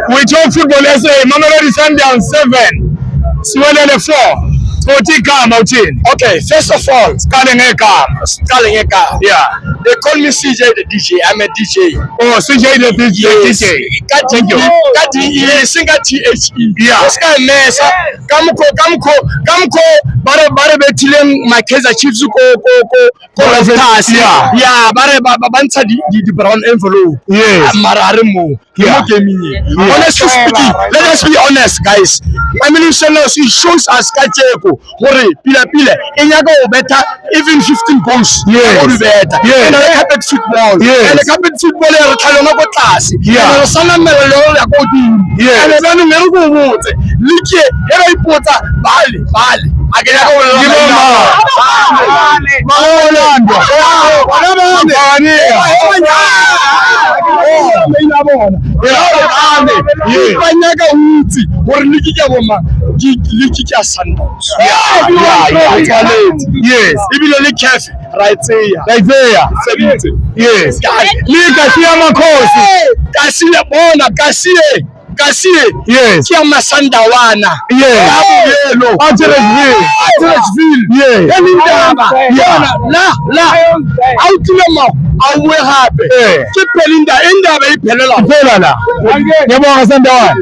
We talk football SA, Mamelodi Sundowns 7, Siwelele 4. Uthi igama uthini? Okay, first of all, Siqale ngegama. yeah. They call me CJ the DJ. I'm a DJ. Oh, CJ the DJ. Thank you. Singa THE. Yeah. This guy Mesa. Kamko. Bare betileng my Kaizer Chiefs ko stars. Yeah. Bare bantsa the brown envelope. Yes. Marare mo. Honestly speaking, let us be honest, guys. I mean, it shows us Kacheko. Hore, pila. Enyago better even 15 goals. Yes. Better. Yes. And the carpet football. Yes. And the carpet football is a class. Yeah. And the sana melo ya kodi. Yes. And the melo go wote. Like every porter bali. Agenda go Yes. Ibile careful. Right there. Yes. Likasiya Makhosi. Kasiye. Yes. Kiyama Sandawana. Yes. Yelo. Atteresville. Yes. Elindaba. La. Awutilema awe hape. Ke Pelinda indaba iphelela. Ngiyabonga Sandawana.